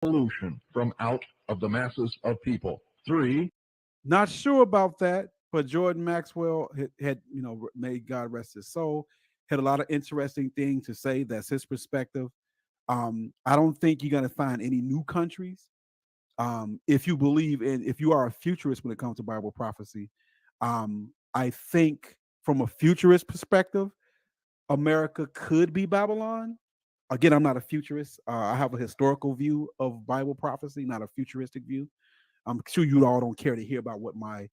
Pollution from out of the masses of people. 3. Not sure about that, but Jordan Maxwell had may God rest his soul, had a lot of interesting things to say. That's his perspective. I don't think you're going to find any new countries. If you believe in, if you are a futurist when it comes to Bible prophecy, I think from a futurist perspective, America could be Babylon. Again, I'm not a futurist. I have a historical view of Bible prophecy, not a futuristic view. I'm sure you all don't care to hear about what my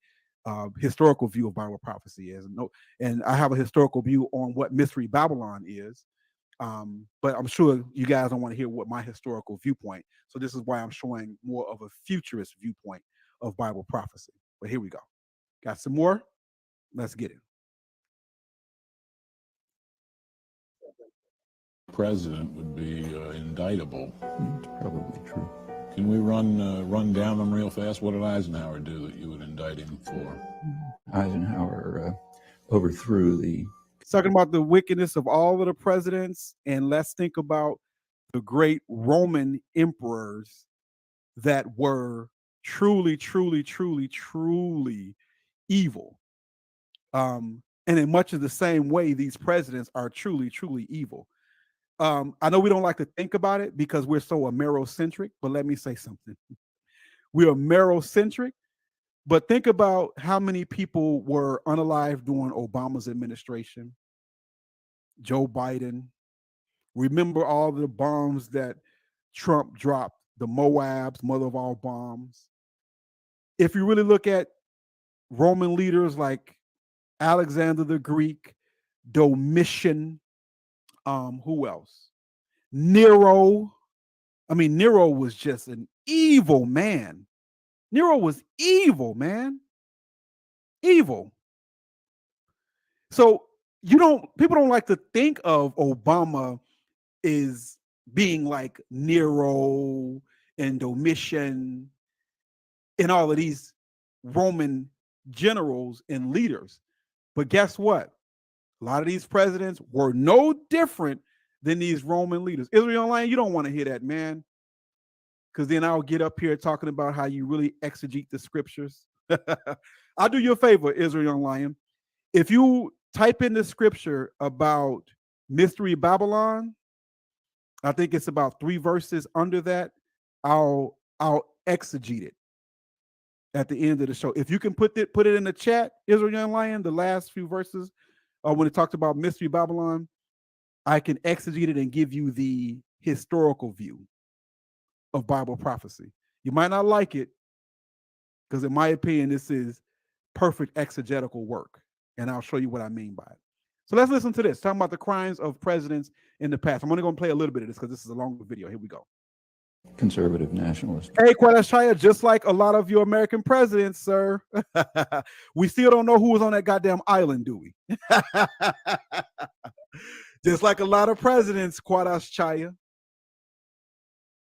historical view of Bible prophecy is. No, and I have a historical view on what Mystery Babylon is. But I'm sure you guys don't want to hear what my historical viewpoint. So this is why I'm showing more of a futurist viewpoint of Bible prophecy. But here we go. Got some more? Let's get it. President would be indictable. It's probably true. Can we run down them real fast? What did Eisenhower do that you would indict him for? Eisenhower overthrew the... Talking about the wickedness of all of the presidents, and let's think about the great Roman emperors that were truly, truly, truly, truly evil. And in much of the same way, these presidents are truly, truly evil. I know we don't like to think about it because we're so Amerocentric, but let me say something. We're Amerocentric, but think about how many people were unalive during Obama's administration, Joe Biden. Remember all the bombs that Trump dropped, the Moabs, mother of all bombs. If you really look at Roman leaders like Alexander the Greek, Domitian, who else? Nero. I mean, Nero was just an evil man. Nero was evil, man. Evil. So people don't like to think of Obama as being like Nero and Domitian and all of these Roman generals and leaders. But guess what? A lot of these presidents were no different than these Roman leaders. Israel Online, you don't want to hear that, man. Because then I'll get up here talking about how you really exegete the scriptures. I'll do you a favor, Israel Lion. If you type in the scripture about Mystery Babylon, I think it's about 3 verses under that. I'll exegete it at the end of the show. If you can put it in the chat, Israel Lion, the last few verses when it talks about Mystery Babylon, I can exegete it and give you the historical view of Bible prophecy. You might not like it because, in my opinion, this is perfect exegetical work, and I'll show you what I mean by it. So let's listen to this, talking about the crimes of presidents in the past. I'm only going to play a little bit of this because this is a longer video. Here we go. Conservative nationalist. Hey, Quadashaya, just like a lot of your American presidents, sir, we still don't know who was on that goddamn island, do we? Just like a lot of presidents, Quadashaya.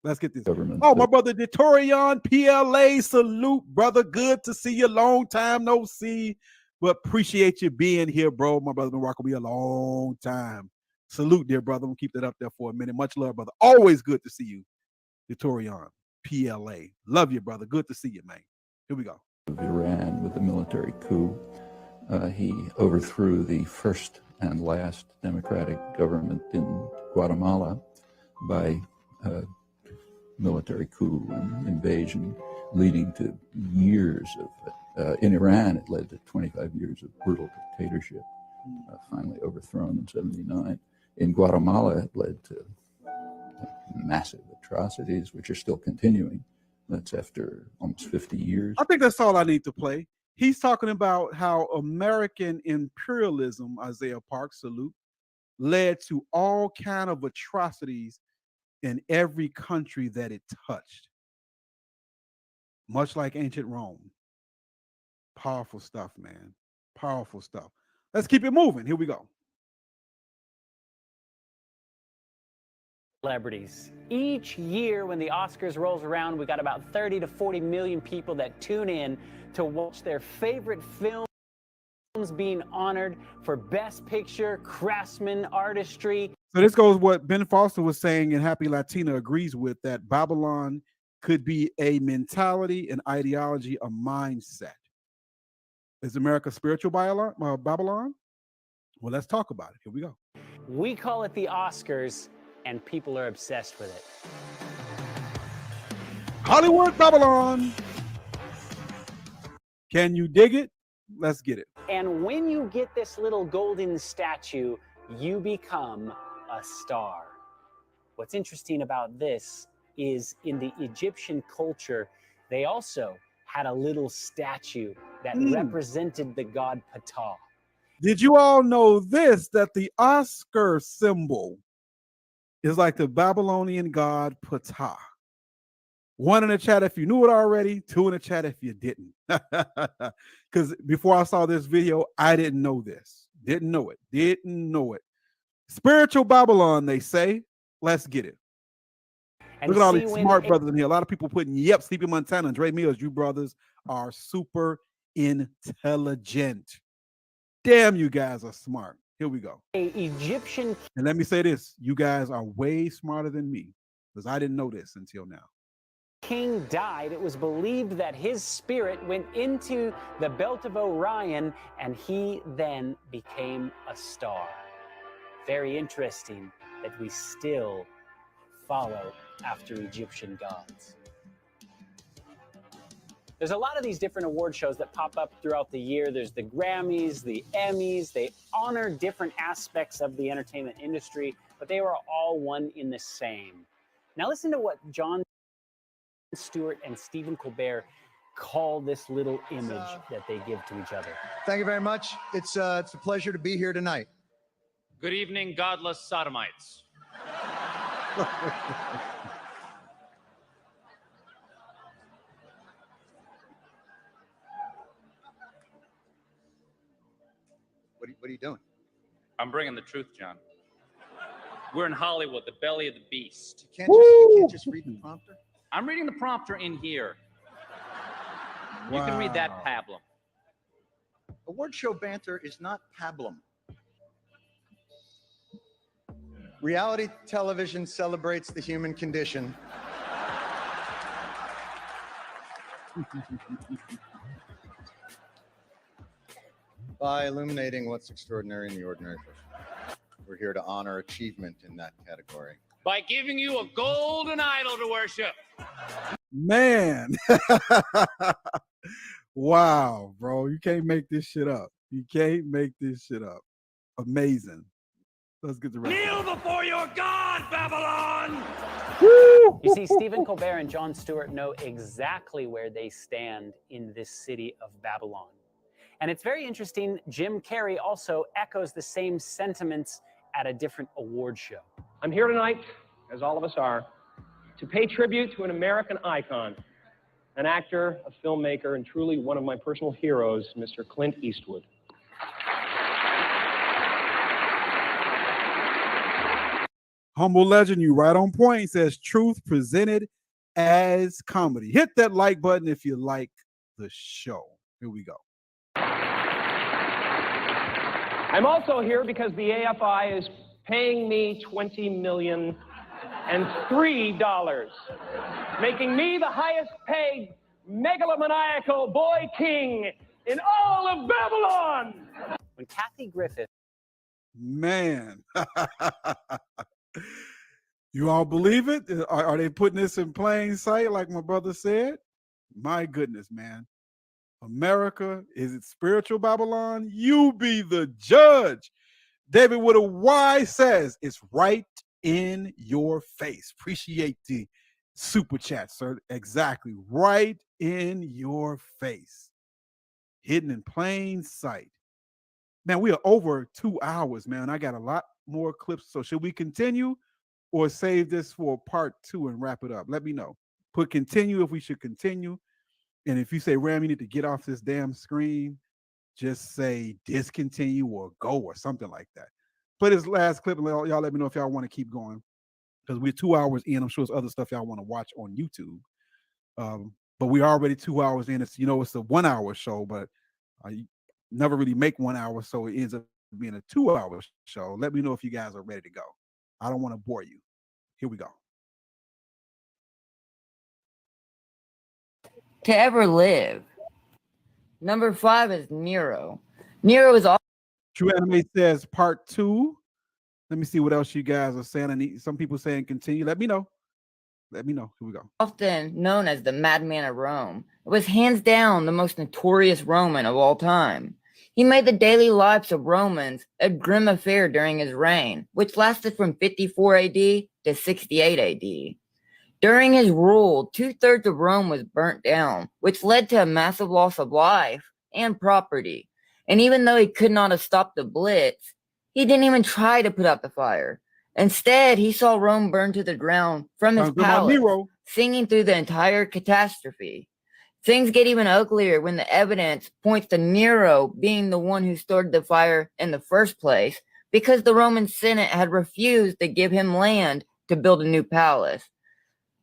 Let's get this. Government. Oh, my brother Detorion, PLA, salute, brother. Good to see you. Long time no see, but appreciate you being here, bro. My brother been rocking with me a long time. Salute, dear brother. I'm gonna keep that up there for a minute. Much love, brother. Always good to see you, Detorion, PLA. Love you, brother. Good to see you, man. Here we go. Of Iran with the military coup. He overthrew the first and last democratic government in Guatemala by military coup and invasion, leading to years of, in Iran, it led to 25 years of brutal dictatorship, finally overthrown in 79. In Guatemala, it led to massive atrocities, which are still continuing. That's after almost 50 years. I think that's all I need to play. He's talking about how American imperialism, Isaiah Parks, salute, led to all kind of atrocities in every country that it touched. Much like ancient Rome. Powerful stuff, man. Powerful stuff. Let's keep it moving. Here we go. Celebrities. Each year when the Oscars rolls around, we got about 30 to 40 million people that tune in to watch their favorite films being honored for Best Picture, Craftsman, Artistry. So this goes what Ben Foster was saying, and Happy Latina agrees with, that Babylon could be a mentality, an ideology, a mindset. Is America spiritual Babylon? Well, let's talk about it. Here we go. We call it the Oscars, and people are obsessed with it. Hollywood Babylon. Can you dig it? Let's get it. And when you get this little golden statue, you become a star. What's interesting about this is in the Egyptian culture, they also had a little statue that represented the god Ptah. Did you all know this, that the Oscar symbol is like the Babylonian god Ptah? 1 in the chat if you knew it already, 2 in the chat if you didn't. Because before I saw this video, I didn't know this. Didn't know it. Spiritual Babylon, they say. Let's get it. And look at all these smart brothers in here. A lot of people putting, yep, Sleepy Montana and Dre Mills. You brothers are super intelligent. Damn, you guys are smart. Here we go. Egyptian. And let me say this. You guys are way smarter than me, because I didn't know this until now. King died, it was believed that his spirit went into the belt of Orion, and he then became a star. Very interesting that we still follow after Egyptian gods. There's a lot of these different award shows that pop up throughout the year. There's the Grammys, the Emmys. They honor different aspects of the entertainment industry, but they were all one in the same. Now listen to what Jon Stewart and Stephen Colbert call this little image that they give to each other. Thank you very much. It's a pleasure to be here tonight. Good evening, godless sodomites. What are you doing? I'm bringing the truth, John. We're in Hollywood, the belly of the beast. You can't just read the prompter? I'm reading the prompter in here. You can read that pablum. Award show banter is not pablum. Reality television celebrates the human condition. By illuminating what's extraordinary in the ordinary person. We're here to honor achievement in that category. By giving you a golden idol to worship. Man. Wow, bro. You can't make this shit up. You can't make this shit up. Amazing. Let's get the rest. Kneel before your God, Babylon! Woo! You see, Stephen Colbert and Jon Stewart know exactly where they stand in this city of Babylon. And it's very interesting, Jim Carrey also echoes the same sentiments at a different award show. I'm here tonight, as all of us are, to pay tribute to an American icon, an actor, a filmmaker, and truly one of my personal heroes, Mr. Clint Eastwood. Humble legend, you right on point. He says truth presented as comedy. Hit that like button if you like the show. Here we go. I'm also here because the AFI is paying me $20 million and $3, making me the highest paid megalomaniacal boy king in all of Babylon. When Kathy Griffith. Man. You all believe it? Are they putting this in plain sight like my brother said? My goodness, man. America, is it spiritual Babylon? You be the judge. David with a Y says it's right in your face. Appreciate the super chat, sir. Exactly. Right in your face. Hidden in plain sight. Man, we are over 2 hours, man. I got a lot more clips. So should we continue or save this for part 2 and wrap it up? Let me know. Put continue if we should continue. And if you say, Ram, you need to get off this damn screen, just say discontinue or go or something like that. Play this last clip and y'all let me know if y'all want to keep going. Because we're 2 hours in. I'm sure there's other stuff y'all want to watch on YouTube. But we're already 2 hours in. It's, it's a 1 hour show, but you never really make 1 hour. So it ends up being a 2 hour show. Let me know if you guys are ready to go. I don't want to bore you. Here we go. to ever live. Number 5 is Nero. Nero is True Anime says part 2. Let me see what else you guys are saying. I need some people saying continue. Let me know. Let me know. Here we go. often known as the Madman of Rome. It was hands down the most notorious Roman of all time. He made the daily lives of Romans a grim affair during his reign, which lasted from 54 AD to 68 AD. During his rule, 2/3 of Rome was burnt down, which led to a massive loss of life and property. And even though he could not have stopped the Blitz, he didn't even try to put out the fire. Instead, he saw Rome burn to the ground from his palace, singing through the entire catastrophe. Things get even uglier when the evidence points to Nero being the one who started the fire in the first place, because the Roman Senate had refused to give him land to build a new palace.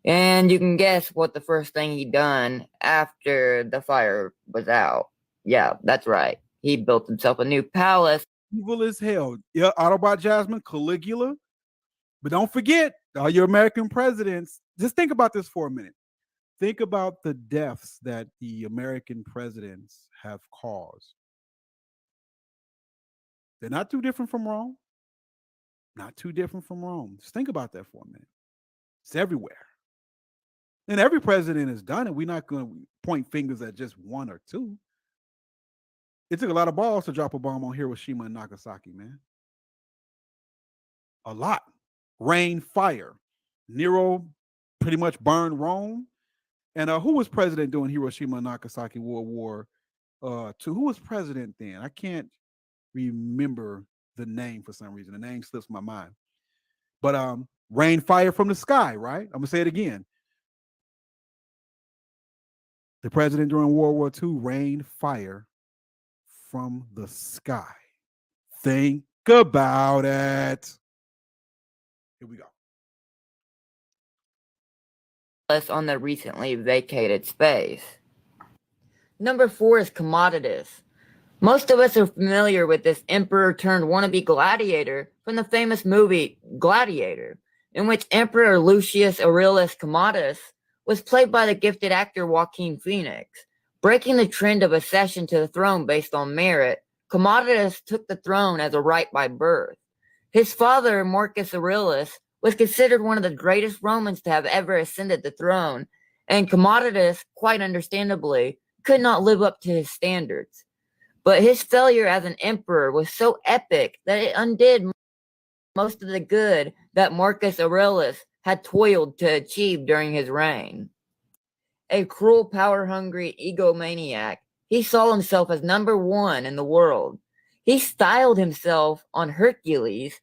And you can guess what the first thing he done after the fire was out. Yeah, that's right. He built himself a new palace. Evil as hell. Yeah, Autobot Jasmine, Caligula. But don't forget, all your American presidents, just think about this for a minute. Think about the deaths that the American presidents have caused. They're not too different from Rome. Not too different from Rome. Just think about that for a minute. It's everywhere. And every president has done it. We're not going to point fingers at just one or two. It took a lot of balls to drop a bomb on Hiroshima and Nagasaki, man. A lot. Rain, fire. Nero pretty much burned Rome. And who was president during Hiroshima and Nagasaki World War II? Who was president then? I can't remember the name for some reason. The name slips my mind. But rain, fire from the sky, right? I'm going to say it again. The president during World War II rained fire from the sky. Think about it. Here we go. On the recently vacated space. Number 4 is Commodus. Most of us are familiar with this emperor turned wannabe gladiator from the famous movie Gladiator, in which Emperor Lucius Aurelius Commodus was played by the gifted actor Joaquin Phoenix. Breaking the trend of accession to the throne based on merit, Commodus took the throne as a right by birth. His father, Marcus Aurelius, was considered one of the greatest Romans to have ever ascended the throne, and Commodus, quite understandably, could not live up to his standards. But his failure as an emperor was so epic that it undid most of the good that Marcus Aurelius had toiled to achieve during his reign. A cruel, power-hungry egomaniac, he saw himself as number 1 in the world. He styled himself on Hercules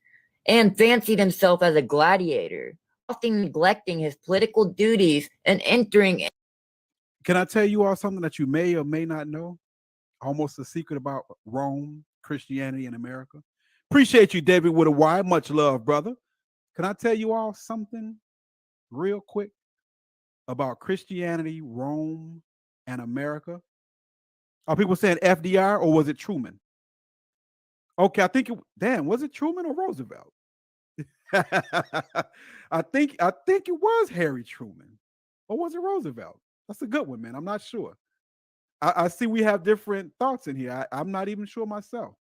and fancied himself as a gladiator, often neglecting his political duties and entering. Can I tell you all something that you may or may not know? Almost a secret about Rome, Christianity, and America. Appreciate you, David, with a Y. Much love, brother. Can I tell you all something real quick about Christianity, Rome, and America? Are people saying FDR or was it Truman? Okay, I think was it Truman or Roosevelt? I think it was Harry Truman. Or was it Roosevelt? That's a good one, man. I'm not sure. I see we have different thoughts in here. I'm not even sure myself.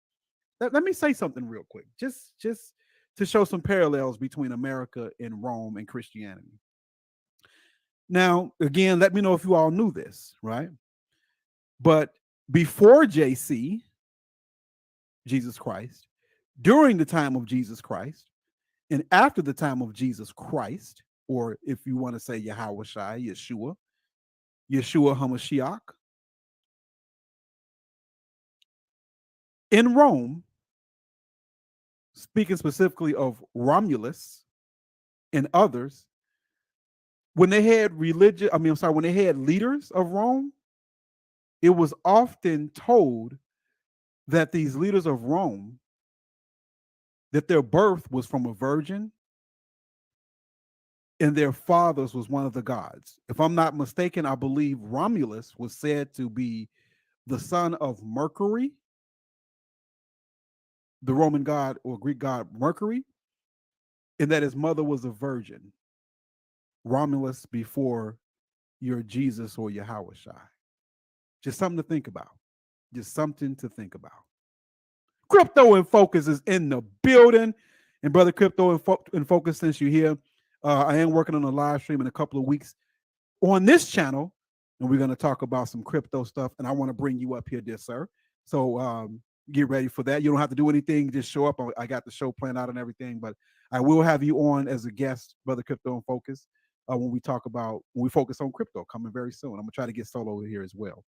Let me say something real quick, just to show some parallels between America and Rome and Christianity. Now, again, let me know if you all knew this, right? But before JC, Jesus Christ, during the time of Jesus Christ, and after the time of Jesus Christ, or if you want to say Yahweh Shai, Yeshua HaMashiach, in Rome, speaking specifically of Romulus and others, when they had when they had leaders of Rome, it was often told that these leaders of Rome, that their birth was from a virgin and their fathers was one of the gods. If I'm not mistaken, I believe Romulus was said to be the son of Mercury, the Roman god or Greek god Mercury, and that his mother was a virgin. Romulus before your Jesus or your Yahushua. Just something to think about. Just something to think about. Crypto in Focus is in the building. And Brother Crypto in Focus, since you're here, I am working on a live stream in a couple of weeks on this channel, and we're going to talk about some crypto stuff. And I want to bring you up here, dear sir. So get ready for that. You don't have to do anything. Just show up. I got the show planned out and everything, but I will have you on as a guest, Brother Crypto in Focus, when we focus on crypto coming very soon. I'm going to try to get Solo over here as well.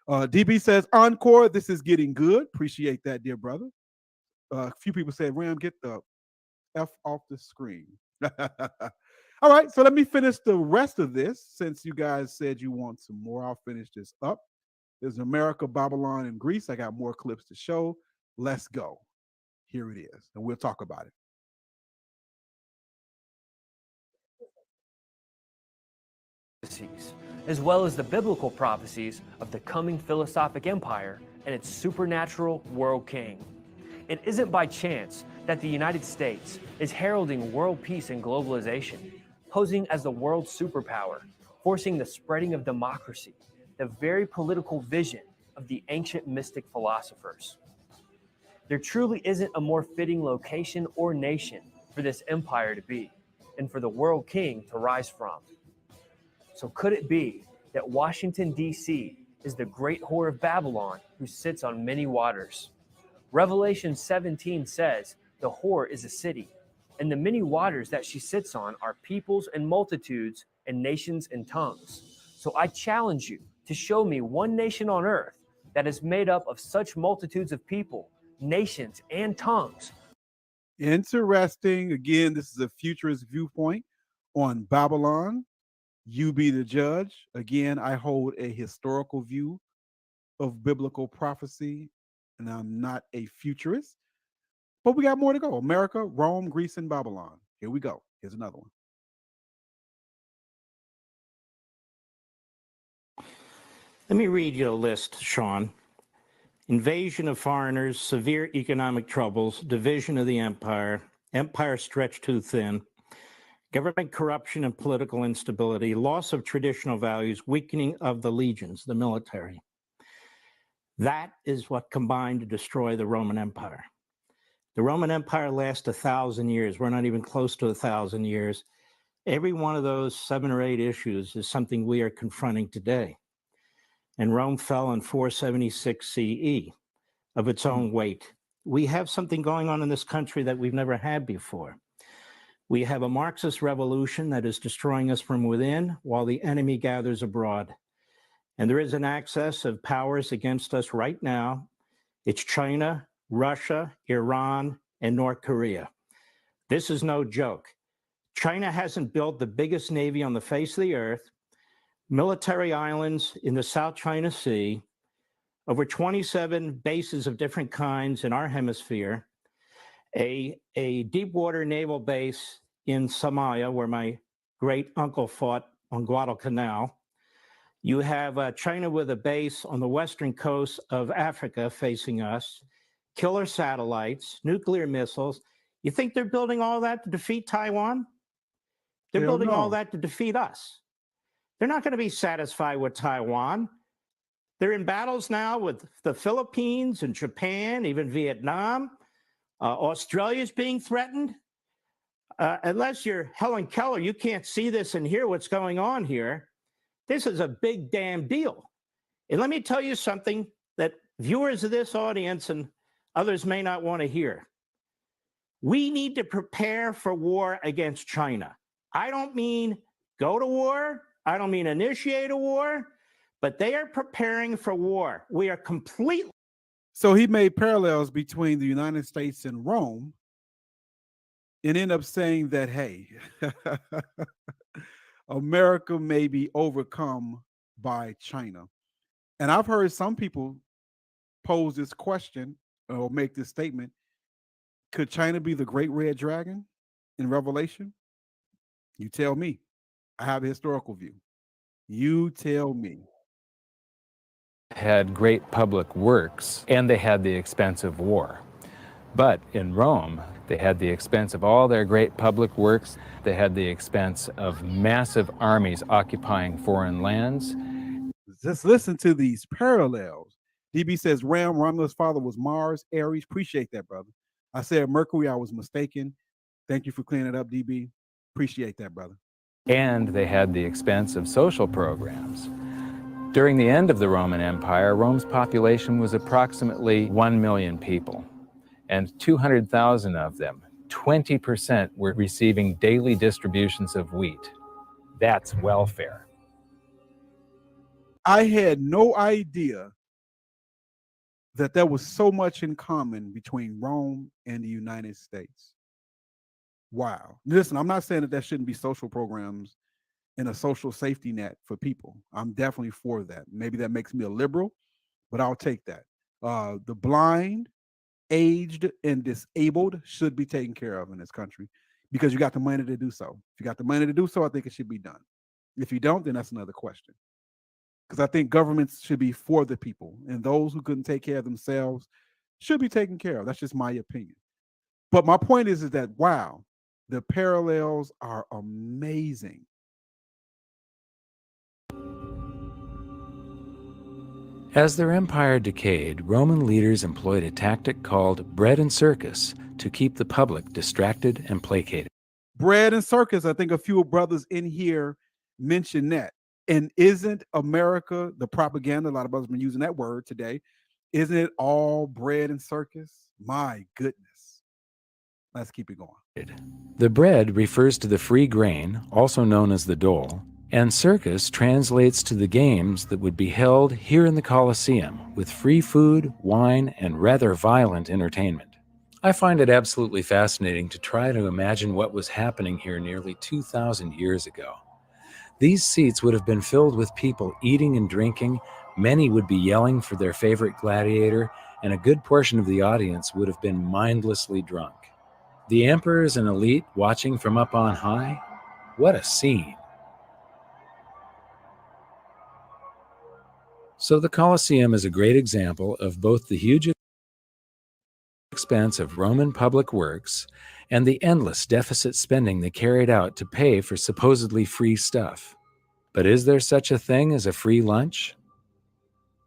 DB says, encore, this is getting good. Appreciate that, dear brother. A few people said, Ram, get the F off the screen. All right, so let me finish the rest of this. Since you guys said you want some more, I'll finish this up. There's America, Babylon, and Greece. I got more clips to show. Let's go. Here it is, and we'll talk about it. As well as the biblical prophecies of the coming philosophic empire and its supernatural world king. It isn't by chance that the United States is heralding world peace and globalization, posing as the world superpower, forcing the spreading of democracy, the very political vision of the ancient mystic philosophers. There truly isn't a more fitting location or nation for this empire to be, and for the world king to rise from. So could it be that Washington, D.C. is the great whore of Babylon who sits on many waters? Revelation 17 says the whore is a city, and the many waters that she sits on are peoples and multitudes and nations and tongues. So I challenge you to show me one nation on earth that is made up of such multitudes of people, nations, and tongues. Interesting. Again, this is a futurist viewpoint on Babylon. You be the judge. Again, I hold a historical view of biblical prophecy, and I'm not a futurist. But we got more to go. America, Rome, Greece, and Babylon. Here we go. Here's another one. Let me read you a list, Sean. Invasion of foreigners, severe economic troubles, division of the empire, empire stretched too thin, government corruption and political instability, loss of traditional values, weakening of the legions, the military. That is what combined to destroy the Roman Empire. The Roman Empire lasts 1,000 years. We're not even close to 1,000 years. Every one of those 7 or 8 issues is something we are confronting today. And Rome fell in 476 CE of its own weight. We have something going on in this country that we've never had before. We have a Marxist revolution that is destroying us from within while the enemy gathers abroad. And there is an axis of powers against us right now. It's China, Russia, Iran, and North Korea. This is no joke. China hasn't built the biggest navy on the face of the earth, military islands in the South China Sea, over 27 bases of different kinds in our hemisphere, a deep water naval base in Somalia, where my great uncle fought on Guadalcanal. You have China with a base on the western coast of Africa facing us, killer satellites, nuclear missiles. You think they're building all that to defeat Taiwan? They're building all that to defeat us. They're not going to be satisfied with Taiwan. They're in battles now with the Philippines and Japan, even Vietnam. Australia's being threatened. Unless you're Helen Keller, you can't see this and hear what's going on here. This is a big damn deal. And let me tell you something that viewers of this audience and others may not want to hear. We need to prepare for war against China. I don't mean go to war. I don't mean initiate a war, but they are preparing for war. We are completely. So he made parallels between the United States and Rome and ended up saying that, hey, America may be overcome by China. And I've heard some people pose this question or make this statement. Could China be the great red dragon in Revelation? You tell me. I have a historical view. You tell me. Had great public works and they had the expensive war. But in Rome, They had the expense of all their great public works. They had the expense of massive armies occupying foreign lands. Just listen to these parallels. DB says Romulus' father was Mars, Aries. Appreciate that, brother. I said Mercury, I was mistaken. Thank you for clearing it up, DB. Appreciate that, brother. And they had the expense of social programs. During the end of the Roman Empire, Rome's population was approximately 1 million people, and 200,000 of them, 20%, were receiving daily distributions of wheat. That's welfare. I had no idea that there was so much in common between Rome and the United States. Wow. Listen, I'm not saying that there shouldn't be social programs and a social safety net for people. I'm definitely for that. Maybe that makes me a liberal, but I'll take that. The blind, aged, and disabled should be taken care of in this country because you got the money to do so. If you got the money to do so, I think it should be done. If you don't, then that's another question. Because I think governments should be for the people, and those who couldn't take care of themselves should be taken care of. That's just my opinion. But my point is that, wow, the parallels are amazing. As their empire decayed, Roman leaders employed a tactic called bread and circus to keep the public distracted and placated. Bread and circus, I think a few brothers in here mentioned that. And isn't America the propaganda? A lot of brothers have been using that word today. Isn't it all bread and circus? My goodness. Let's keep it going. The bread refers to the free grain, also known as the dole, and circus translates to the games that would be held here in the Colosseum with free food, wine, and rather violent entertainment. I find it absolutely fascinating to try to imagine what was happening here nearly 2,000 years ago. These seats would have been filled with people eating and drinking, many would be yelling for their favorite gladiator, and a good portion of the audience would have been mindlessly drunk. The emperors and elite watching from up on high? What a scene! So the Colosseum is a great example of both the huge expense of Roman public works and the endless deficit spending they carried out to pay for supposedly free stuff. But is there such a thing as a free lunch?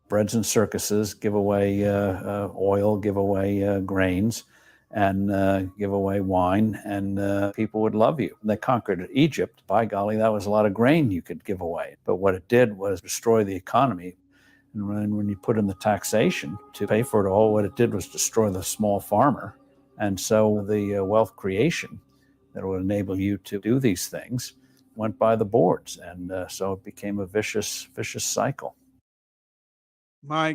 Breads and circuses give away oil, give away grains, and give away wine, and people would love you. They conquered Egypt. By golly, that was a lot of grain you could give away. But what it did was destroy the economy. And when you put in the taxation to pay for it all, what it did was destroy the small farmer. And so the wealth creation that would enable you to do these things went by the boards. And so it became a vicious cycle. My